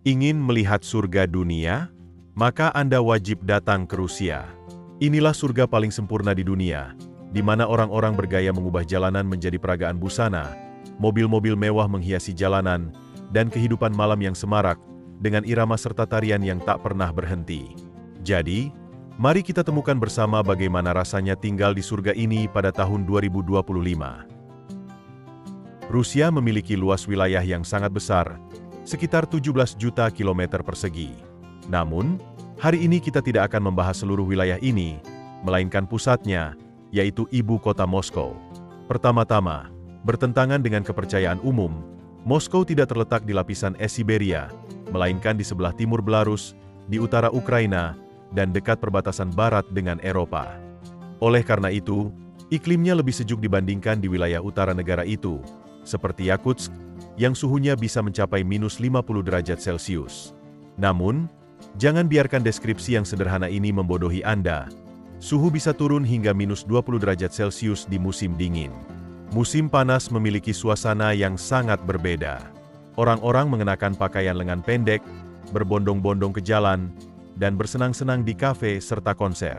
Ingin melihat surga dunia? Maka Anda wajib datang ke Rusia. Inilah surga paling sempurna di dunia, di mana orang-orang bergaya mengubah jalanan menjadi peragaan busana, mobil-mobil mewah menghiasi jalanan, dan kehidupan malam yang semarak, dengan irama serta tarian yang tak pernah berhenti. Jadi, mari kita temukan bersama bagaimana rasanya tinggal di surga ini pada tahun 2025. Rusia memiliki luas wilayah yang sangat besar, sekitar 17 juta kilometer persegi. Namun, hari ini kita tidak akan membahas seluruh wilayah ini, melainkan pusatnya, yaitu ibu kota Moskow. Pertama-tama, bertentangan dengan kepercayaan umum, Moskow tidak terletak di lapisan es Siberia, melainkan di sebelah timur Belarus, di utara Ukraina, dan dekat perbatasan barat dengan Eropa. Oleh karena itu, iklimnya lebih sejuk dibandingkan di wilayah utara negara itu, seperti Yakutsk, yang suhunya bisa mencapai minus 50 derajat Celcius. Namun, jangan biarkan deskripsi yang sederhana ini membodohi Anda. Suhu bisa turun hingga minus 20 derajat Celcius di musim dingin. Musim panas memiliki suasana yang sangat berbeda. Orang-orang mengenakan pakaian lengan pendek, berbondong-bondong ke jalan, dan bersenang-senang di kafe serta konser.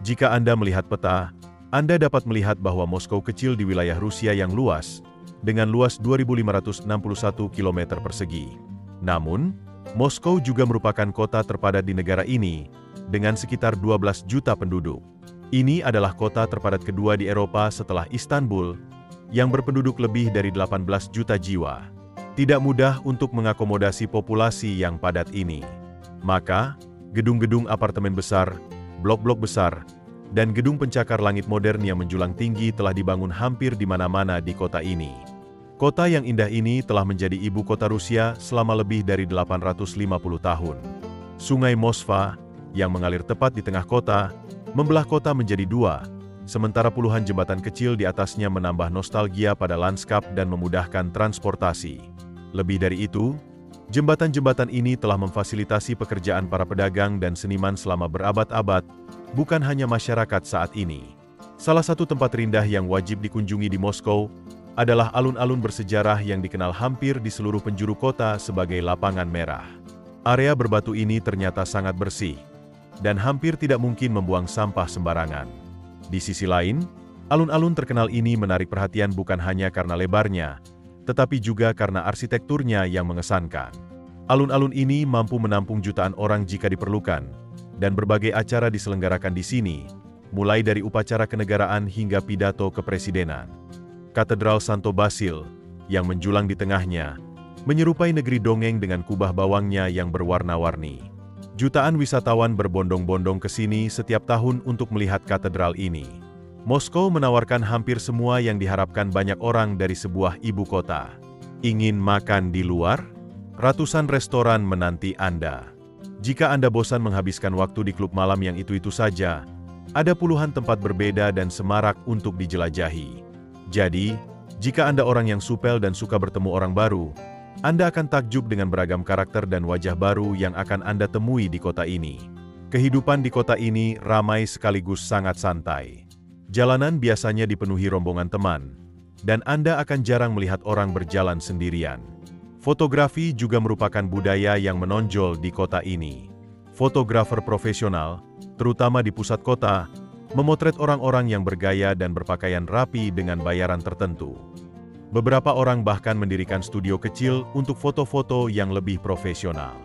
Jika Anda melihat peta, Anda dapat melihat bahwa Moskow kecil di wilayah Rusia yang luas, dengan luas 2.561 km persegi. Namun, Moskow juga merupakan kota terpadat di negara ini, dengan sekitar 12 juta penduduk. Ini adalah kota terpadat kedua di Eropa setelah Istanbul, yang berpenduduk lebih dari 18 juta jiwa. Tidak mudah untuk mengakomodasi populasi yang padat ini. Maka, gedung-gedung apartemen besar, blok-blok besar, dan gedung pencakar langit modern yang menjulang tinggi telah dibangun hampir di mana-mana di kota ini. Kota yang indah ini telah menjadi ibu kota Rusia selama lebih dari 850 tahun. Sungai Moskva, yang mengalir tepat di tengah kota, membelah kota menjadi dua, sementara puluhan jembatan kecil di atasnya menambah nostalgia pada lanskap dan memudahkan transportasi. Lebih dari itu, jembatan-jembatan ini telah memfasilitasi pekerjaan para pedagang dan seniman selama berabad-abad, bukan hanya masyarakat saat ini. Salah satu tempat terindah yang wajib dikunjungi di Moskow adalah alun-alun bersejarah yang dikenal hampir di seluruh penjuru kota sebagai lapangan merah. Area berbatu ini ternyata sangat bersih, dan hampir tidak mungkin membuang sampah sembarangan. Di sisi lain, alun-alun terkenal ini menarik perhatian bukan hanya karena lebarnya, tetapi juga karena arsitekturnya yang mengesankan. Alun-alun ini mampu menampung jutaan orang jika diperlukan, dan berbagai acara diselenggarakan di sini, mulai dari upacara kenegaraan hingga pidato kepresidenan. Katedral Santo Basil, yang menjulang di tengahnya, menyerupai negeri dongeng dengan kubah bawangnya yang berwarna-warni. Jutaan wisatawan berbondong-bondong ke sini setiap tahun untuk melihat katedral ini. Moskow menawarkan hampir semua yang diharapkan banyak orang dari sebuah ibu kota. Ingin makan di luar? Ratusan restoran menanti Anda. Jika Anda bosan menghabiskan waktu di klub malam yang itu-itu saja, ada puluhan tempat berbeda dan semarak untuk dijelajahi. Jadi, jika Anda orang yang supel dan suka bertemu orang baru, Anda akan takjub dengan beragam karakter dan wajah baru yang akan Anda temui di kota ini. Kehidupan di kota ini ramai sekaligus sangat santai. Jalanan biasanya dipenuhi rombongan teman, dan Anda akan jarang melihat orang berjalan sendirian. Fotografi juga merupakan budaya yang menonjol di kota ini. Fotografer profesional, terutama di pusat kota, memotret orang-orang yang bergaya dan berpakaian rapi dengan bayaran tertentu. Beberapa orang bahkan mendirikan studio kecil untuk foto-foto yang lebih profesional.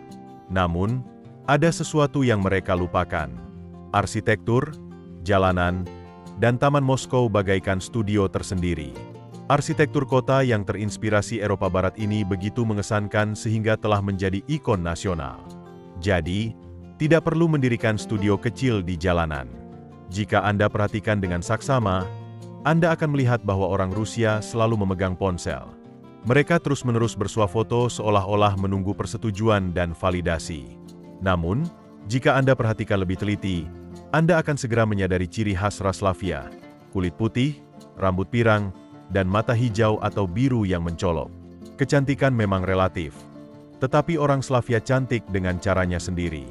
Namun, ada sesuatu yang mereka lupakan. Arsitektur, jalanan, dan taman Moskow bagaikan studio tersendiri. Arsitektur kota yang terinspirasi Eropa Barat ini begitu mengesankan sehingga telah menjadi ikon nasional. Jadi, tidak perlu mendirikan studio kecil di jalanan. Jika Anda perhatikan dengan saksama, Anda akan melihat bahwa orang Rusia selalu memegang ponsel. Mereka terus-menerus bersuah foto seolah-olah menunggu persetujuan dan validasi. Namun, jika Anda perhatikan lebih teliti, Anda akan segera menyadari ciri khas ras Slavia, kulit putih, rambut pirang, dan mata hijau atau biru yang mencolok. Kecantikan memang relatif, tetapi orang Slavia cantik dengan caranya sendiri.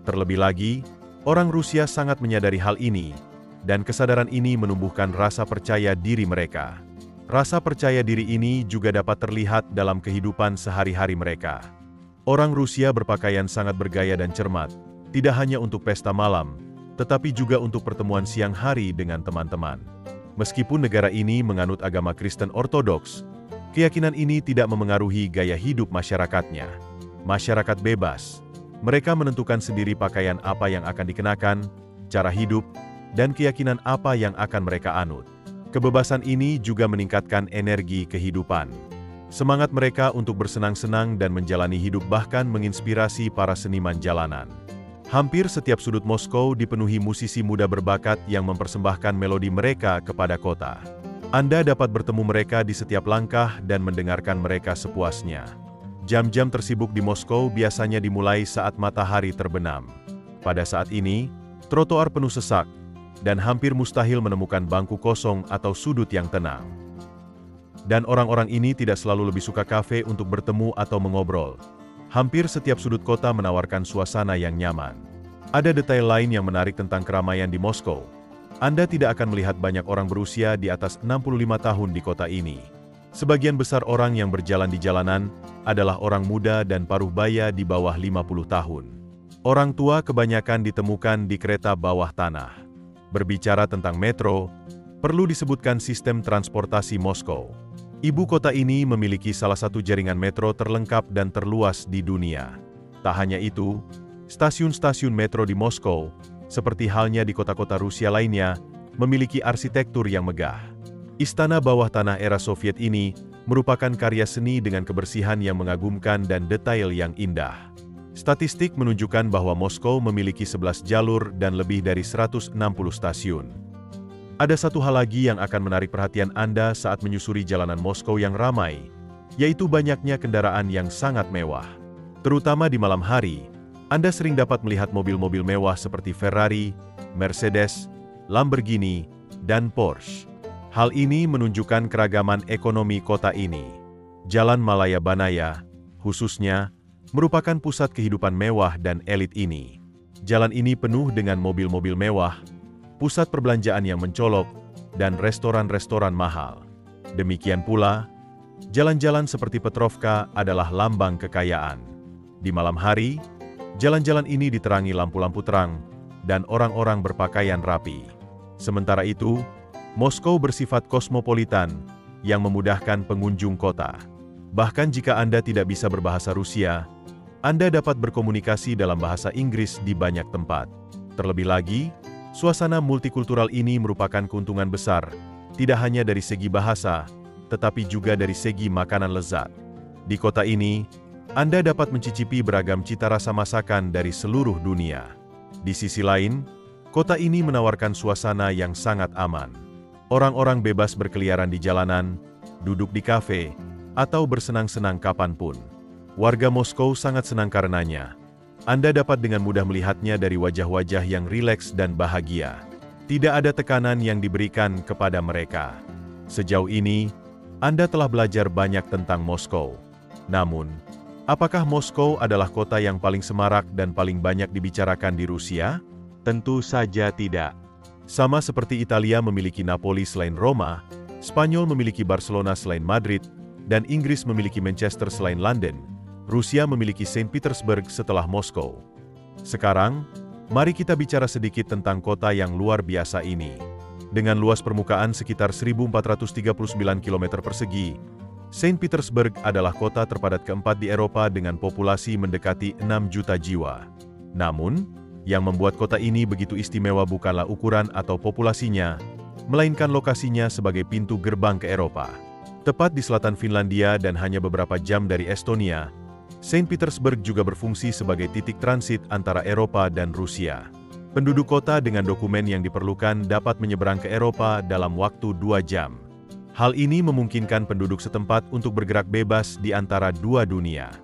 Terlebih lagi, orang Rusia sangat menyadari hal ini, dan kesadaran ini menumbuhkan rasa percaya diri mereka. Rasa percaya diri ini juga dapat terlihat dalam kehidupan sehari-hari mereka. Orang Rusia berpakaian sangat bergaya dan cermat, tidak hanya untuk pesta malam, tetapi juga untuk pertemuan siang hari dengan teman-teman. Meskipun negara ini menganut agama Kristen Ortodoks, keyakinan ini tidak memengaruhi gaya hidup masyarakatnya. Masyarakat bebas. Mereka menentukan sendiri pakaian apa yang akan dikenakan, cara hidup, dan keyakinan apa yang akan mereka anut. Kebebasan ini juga meningkatkan energi kehidupan. Semangat mereka untuk bersenang-senang dan menjalani hidup bahkan menginspirasi para seniman jalanan. Hampir setiap sudut Moskow dipenuhi musisi muda berbakat yang mempersembahkan melodi mereka kepada kota. Anda dapat bertemu mereka di setiap langkah dan mendengarkan mereka sepuasnya. Jam-jam tersibuk di Moskow biasanya dimulai saat matahari terbenam. Pada saat ini, trotoar penuh sesak, dan hampir mustahil menemukan bangku kosong atau sudut yang tenang. Dan orang-orang ini tidak selalu lebih suka kafe untuk bertemu atau mengobrol. Hampir setiap sudut kota menawarkan suasana yang nyaman. Ada detail lain yang menarik tentang keramaian di Moskow. Anda tidak akan melihat banyak orang berusia di atas 65 tahun di kota ini. Sebagian besar orang yang berjalan di jalanan adalah orang muda dan paruh baya di bawah 50 tahun. Orang tua kebanyakan ditemukan di kereta bawah tanah. Berbicara tentang metro, perlu disebutkan sistem transportasi Moskow. Ibu kota ini memiliki salah satu jaringan metro terlengkap dan terluas di dunia. Tak hanya itu, stasiun-stasiun metro di Moskow, seperti halnya di kota-kota Rusia lainnya, memiliki arsitektur yang megah. Istana bawah tanah era Soviet ini merupakan karya seni dengan kebersihan yang mengagumkan dan detail yang indah. Statistik menunjukkan bahwa Moskow memiliki 11 jalur dan lebih dari 160 stasiun. Ada satu hal lagi yang akan menarik perhatian Anda saat menyusuri jalanan Moskow yang ramai, yaitu banyaknya kendaraan yang sangat mewah. Terutama di malam hari, Anda sering dapat melihat mobil-mobil mewah seperti Ferrari, Mercedes, Lamborghini, dan Porsche. Hal ini menunjukkan keragaman ekonomi kota ini. Jalan Malaya Banaya, khususnya, merupakan pusat kehidupan mewah dan elit ini. Jalan ini penuh dengan mobil-mobil mewah, pusat perbelanjaan yang mencolok, dan restoran-restoran mahal. Demikian pula, jalan-jalan seperti Petrovka adalah lambang kekayaan. Di malam hari, jalan-jalan ini diterangi lampu-lampu terang, dan orang-orang berpakaian rapi. Sementara itu, Moskow bersifat kosmopolitan, yang memudahkan pengunjung kota. Bahkan jika Anda tidak bisa berbahasa Rusia, Anda dapat berkomunikasi dalam bahasa Inggris di banyak tempat. Terlebih lagi, suasana multikultural ini merupakan keuntungan besar, tidak hanya dari segi bahasa, tetapi juga dari segi makanan lezat. Di kota ini, Anda dapat mencicipi beragam cita rasa masakan dari seluruh dunia. Di sisi lain, kota ini menawarkan suasana yang sangat aman. Orang-orang bebas berkeliaran di jalanan, duduk di kafe, atau bersenang-senang kapanpun. Warga Moskow sangat senang karenanya. Anda dapat dengan mudah melihatnya dari wajah-wajah yang rileks dan bahagia. Tidak ada tekanan yang diberikan kepada mereka. Sejauh ini, Anda telah belajar banyak tentang Moskow. Namun, apakah Moskow adalah kota yang paling semarak dan paling banyak dibicarakan di Rusia? Tentu saja tidak. Sama seperti Italia memiliki Napoli selain Roma, Spanyol memiliki Barcelona selain Madrid, dan Inggris memiliki Manchester selain London, Rusia memiliki Saint Petersburg setelah Moskow. Sekarang, mari kita bicara sedikit tentang kota yang luar biasa ini. Dengan luas permukaan sekitar 1.439 km persegi, Saint Petersburg adalah kota terpadat keempat di Eropa dengan populasi mendekati 6 juta jiwa. Namun, yang membuat kota ini begitu istimewa bukanlah ukuran atau populasinya, melainkan lokasinya sebagai pintu gerbang ke Eropa. Tepat di selatan Finlandia dan hanya beberapa jam dari Estonia, Saint Petersburg juga berfungsi sebagai titik transit antara Eropa dan Rusia. Penduduk kota dengan dokumen yang diperlukan dapat menyeberang ke Eropa dalam waktu 2 jam. Hal ini memungkinkan penduduk setempat untuk bergerak bebas di antara dua dunia.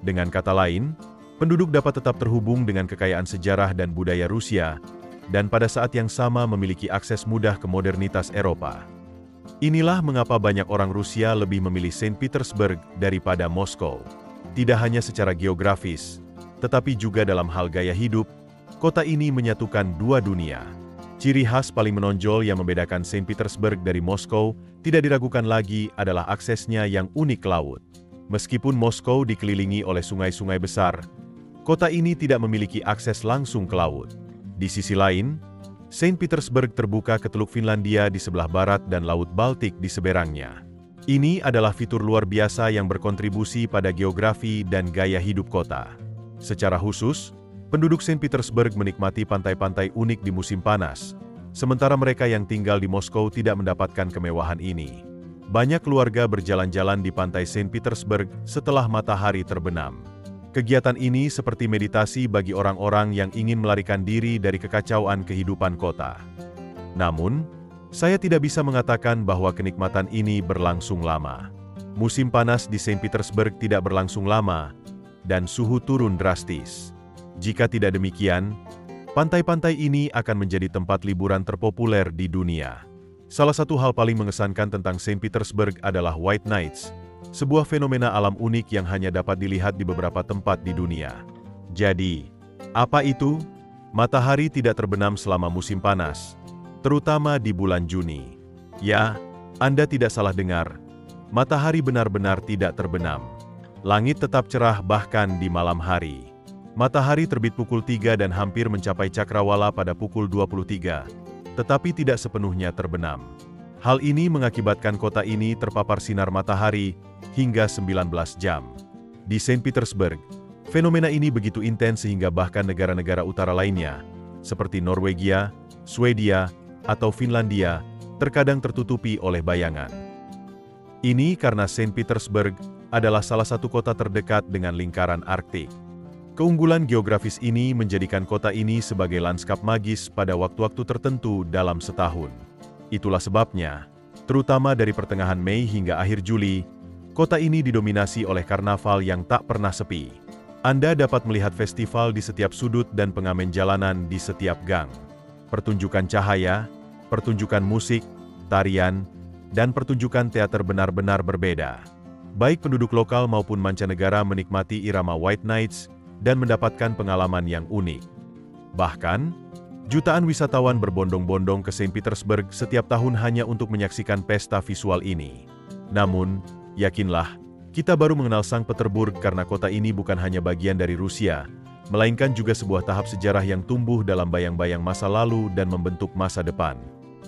Dengan kata lain, penduduk dapat tetap terhubung dengan kekayaan sejarah dan budaya Rusia, dan pada saat yang sama memiliki akses mudah ke modernitas Eropa. Inilah mengapa banyak orang Rusia lebih memilih Saint Petersburg daripada Moskow. Tidak hanya secara geografis, tetapi juga dalam hal gaya hidup, kota ini menyatukan dua dunia. Ciri khas paling menonjol yang membedakan Saint Petersburg dari Moskow tidak diragukan lagi adalah aksesnya yang unik ke laut. Meskipun Moskow dikelilingi oleh sungai-sungai besar, kota ini tidak memiliki akses langsung ke laut. Di sisi lain, Saint Petersburg terbuka ke Teluk Finlandia di sebelah barat dan Laut Baltik di seberangnya. Ini adalah fitur luar biasa yang berkontribusi pada geografi dan gaya hidup kota. Secara khusus, penduduk Saint Petersburg menikmati pantai-pantai unik di musim panas, sementara mereka yang tinggal di Moskow tidak mendapatkan kemewahan ini. Banyak keluarga berjalan-jalan di pantai Saint Petersburg setelah matahari terbenam. Kegiatan ini seperti meditasi bagi orang-orang yang ingin melarikan diri dari kekacauan kehidupan kota. Namun, saya tidak bisa mengatakan bahwa kenikmatan ini berlangsung lama. Musim panas di Saint Petersburg tidak berlangsung lama, dan suhu turun drastis. Jika tidak demikian, pantai-pantai ini akan menjadi tempat liburan terpopuler di dunia. Salah satu hal paling mengesankan tentang Saint Petersburg adalah White Nights, sebuah fenomena alam unik yang hanya dapat dilihat di beberapa tempat di dunia. Jadi, apa itu? Matahari tidak terbenam selama musim panas, terutama di bulan Juni. Ya, Anda tidak salah dengar. Matahari benar-benar tidak terbenam. Langit tetap cerah bahkan di malam hari. Matahari terbit pukul 3 dan hampir mencapai cakrawala pada pukul 23, tetapi tidak sepenuhnya terbenam. Hal ini mengakibatkan kota ini terpapar sinar matahari hingga 19 jam. Di Saint Petersburg, fenomena ini begitu intens sehingga bahkan negara-negara utara lainnya, seperti Norwegia, Swedia, atau Finlandia, terkadang tertutupi oleh bayangan. Ini karena Saint Petersburg adalah salah satu kota terdekat dengan lingkaran Arktik. Keunggulan geografis ini menjadikan kota ini sebagai lanskap magis pada waktu-waktu tertentu dalam setahun. Itulah sebabnya, terutama dari pertengahan Mei hingga akhir Juli, kota ini didominasi oleh karnaval yang tak pernah sepi. Anda dapat melihat festival di setiap sudut dan pengamen jalanan di setiap gang. Pertunjukan cahaya, pertunjukan musik, tarian, dan pertunjukan teater benar-benar berbeda. Baik penduduk lokal maupun mancanegara menikmati irama White Nights dan mendapatkan pengalaman yang unik. Bahkan, jutaan wisatawan berbondong-bondong ke Saint Petersburg setiap tahun hanya untuk menyaksikan pesta visual ini. Namun, yakinlah, kita baru mengenal Sang Peterburg karena kota ini bukan hanya bagian dari Rusia, melainkan juga sebuah tahap sejarah yang tumbuh dalam bayang-bayang masa lalu dan membentuk masa depan.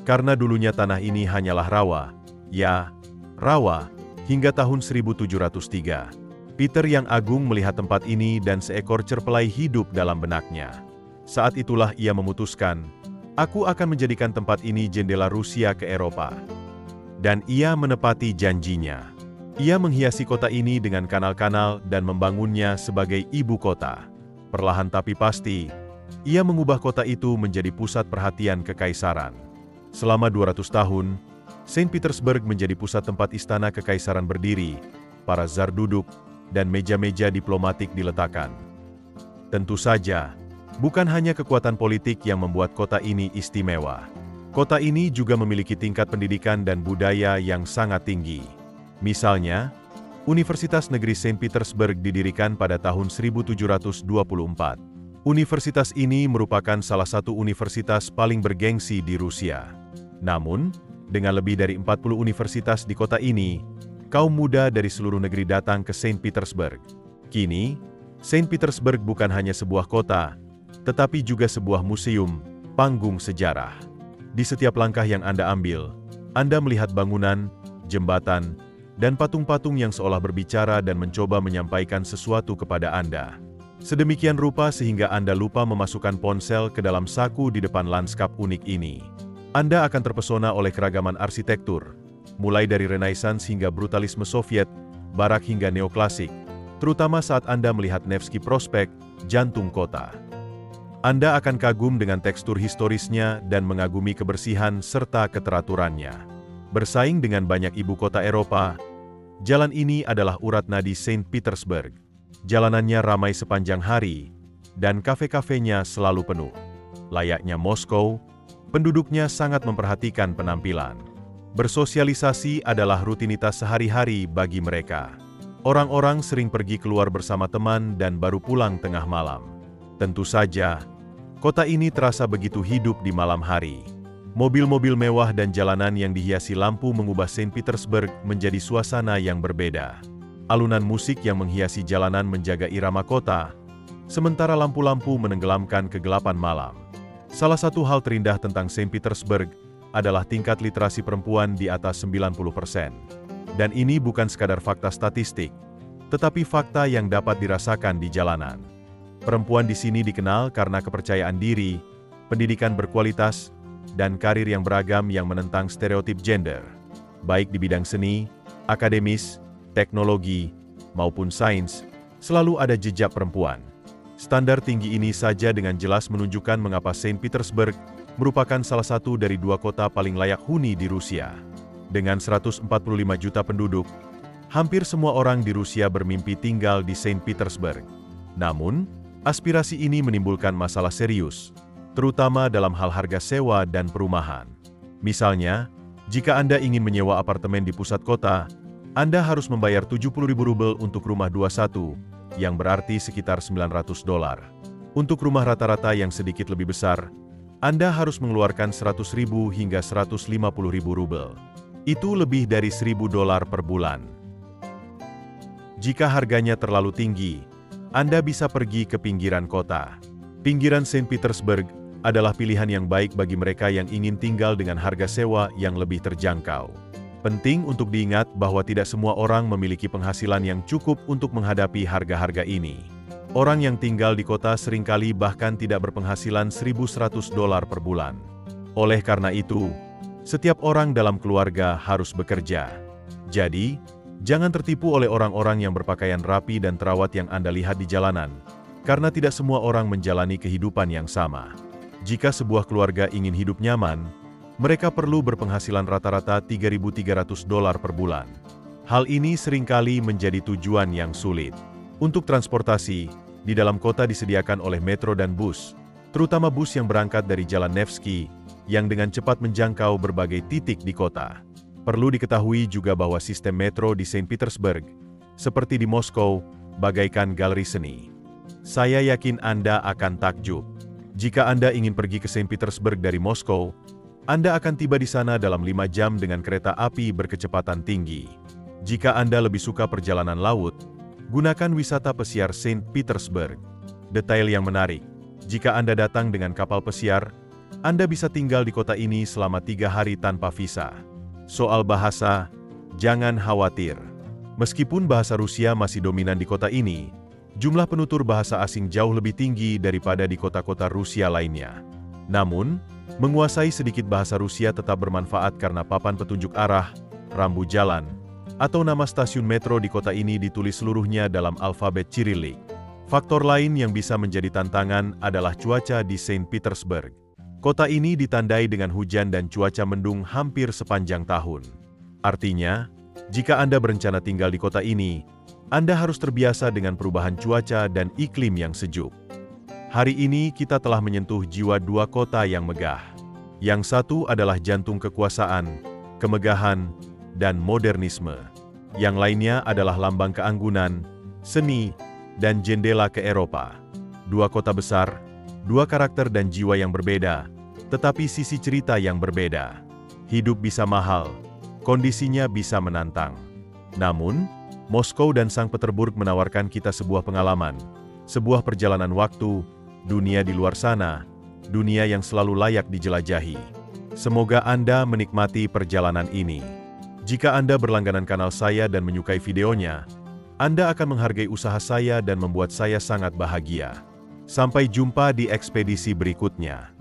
Karena dulunya tanah ini hanyalah rawa, ya, rawa, hingga tahun 1703. Peter yang agung melihat tempat ini dan seekor cerpelai hidup dalam benaknya. Saat itulah ia memutuskan, aku akan menjadikan tempat ini jendela Rusia ke Eropa. Dan ia menepati janjinya. Ia menghiasi kota ini dengan kanal-kanal dan membangunnya sebagai ibu kota. Perlahan tapi pasti, ia mengubah kota itu menjadi pusat perhatian kekaisaran. Selama 200 tahun, Saint Petersburg menjadi pusat tempat istana kekaisaran berdiri, para zar duduk, dan meja-meja diplomatik diletakkan. Tentu saja, bukan hanya kekuatan politik yang membuat kota ini istimewa. Kota ini juga memiliki tingkat pendidikan dan budaya yang sangat tinggi. Misalnya, Universitas Negeri Saint Petersburg didirikan pada tahun 1724. Universitas ini merupakan salah satu universitas paling bergengsi di Rusia. Namun, dengan lebih dari 40 universitas di kota ini, kaum muda dari seluruh negeri datang ke Saint Petersburg. Kini, Saint Petersburg bukan hanya sebuah kota, tetapi juga sebuah museum, panggung sejarah. Di setiap langkah yang Anda ambil, Anda melihat bangunan, jembatan, dan patung-patung yang seolah berbicara dan mencoba menyampaikan sesuatu kepada Anda. Sedemikian rupa sehingga Anda lupa memasukkan ponsel ke dalam saku di depan lanskap unik ini. Anda akan terpesona oleh keragaman arsitektur, mulai dari Renaissance hingga brutalisme Soviet, barak hingga neoklasik, terutama saat Anda melihat Nevsky Prospect, jantung kota. Anda akan kagum dengan tekstur historisnya dan mengagumi kebersihan serta keteraturannya. Bersaing dengan banyak ibu kota Eropa, jalan ini adalah urat nadi Saint Petersburg. Jalanannya ramai sepanjang hari, dan kafe-kafenya selalu penuh. Layaknya Moskow, penduduknya sangat memperhatikan penampilan. Bersosialisasi adalah rutinitas sehari-hari bagi mereka. Orang-orang sering pergi keluar bersama teman dan baru pulang tengah malam. Tentu saja, kota ini terasa begitu hidup di malam hari. Mobil-mobil mewah dan jalanan yang dihiasi lampu mengubah Saint Petersburg menjadi suasana yang berbeda. Alunan musik yang menghiasi jalanan menjaga irama kota, sementara lampu-lampu menenggelamkan kegelapan malam. Salah satu hal terindah tentang Saint Petersburg adalah tingkat literasi perempuan di atas 90%. Dan ini bukan sekadar fakta statistik, tetapi fakta yang dapat dirasakan di jalanan. Perempuan di sini dikenal karena kepercayaan diri, pendidikan berkualitas, dan karir yang beragam yang menentang stereotip gender. Baik di bidang seni, akademis, teknologi, maupun sains, selalu ada jejak perempuan. Standar tinggi ini saja dengan jelas menunjukkan mengapa Saint Petersburg merupakan salah satu dari 2 kota paling layak huni di Rusia. Dengan 145 juta penduduk, hampir semua orang di Rusia bermimpi tinggal di Saint Petersburg. Namun, aspirasi ini menimbulkan masalah serius, terutama dalam hal harga sewa dan perumahan. Misalnya, jika Anda ingin menyewa apartemen di pusat kota, Anda harus membayar 70.000 rubel untuk rumah 21, yang berarti sekitar $900. Untuk rumah rata-rata yang sedikit lebih besar, Anda harus mengeluarkan 100.000 hingga 150.000 rubel. Itu lebih dari $1.000 per bulan. Jika harganya terlalu tinggi, Anda bisa pergi ke pinggiran kota. Pinggiran Saint Petersburg adalah pilihan yang baik bagi mereka yang ingin tinggal dengan harga sewa yang lebih terjangkau. Penting untuk diingat bahwa tidak semua orang memiliki penghasilan yang cukup untuk menghadapi harga-harga ini. Orang yang tinggal di kota seringkali bahkan tidak berpenghasilan $1.100 per bulan. Oleh karena itu, setiap orang dalam keluarga harus bekerja. Jadi, jangan tertipu oleh orang-orang yang berpakaian rapi dan terawat yang Anda lihat di jalanan, karena tidak semua orang menjalani kehidupan yang sama. Jika sebuah keluarga ingin hidup nyaman, mereka perlu berpenghasilan rata-rata $3.300 per bulan. Hal ini seringkali menjadi tujuan yang sulit. Untuk transportasi, di dalam kota disediakan oleh metro dan bus, terutama bus yang berangkat dari Jalan Nevsky, yang dengan cepat menjangkau berbagai titik di kota. Perlu diketahui juga bahwa sistem metro di Saint Petersburg, seperti di Moskow, bagaikan galeri seni. Saya yakin Anda akan takjub. Jika Anda ingin pergi ke Saint Petersburg dari Moskow, Anda akan tiba di sana dalam 5 jam dengan kereta api berkecepatan tinggi. Jika Anda lebih suka perjalanan laut, gunakan wisata pesiar Saint Petersburg. Detail yang menarik, jika Anda datang dengan kapal pesiar, Anda bisa tinggal di kota ini selama 3 hari tanpa visa. Soal bahasa, jangan khawatir. Meskipun bahasa Rusia masih dominan di kota ini, jumlah penutur bahasa asing jauh lebih tinggi daripada di kota-kota Rusia lainnya. Namun, menguasai sedikit bahasa Rusia tetap bermanfaat karena papan petunjuk arah, rambu jalan, atau nama stasiun metro di kota ini ditulis seluruhnya dalam alfabet Cyrillic. Faktor lain yang bisa menjadi tantangan adalah cuaca di Saint Petersburg. Kota ini ditandai dengan hujan dan cuaca mendung hampir sepanjang tahun. Artinya, jika Anda berencana tinggal di kota ini, Anda harus terbiasa dengan perubahan cuaca dan iklim yang sejuk. Hari ini kita telah menyentuh jiwa 2 kota yang megah. Yang satu adalah jantung kekuasaan, kemegahan, dan modernisme. Yang lainnya adalah lambang keanggunan, seni, dan jendela ke Eropa. 2 kota besar, 2 karakter dan jiwa yang berbeda, tetapi sisi cerita yang berbeda. Hidup bisa mahal, kondisinya bisa menantang. Namun, Moskow dan Sang Petersburg menawarkan kita sebuah pengalaman, sebuah perjalanan waktu, dunia di luar sana, dunia yang selalu layak dijelajahi. Semoga Anda menikmati perjalanan ini. Jika Anda berlangganan kanal saya dan menyukai videonya, Anda akan menghargai usaha saya dan membuat saya sangat bahagia. Sampai jumpa di ekspedisi berikutnya.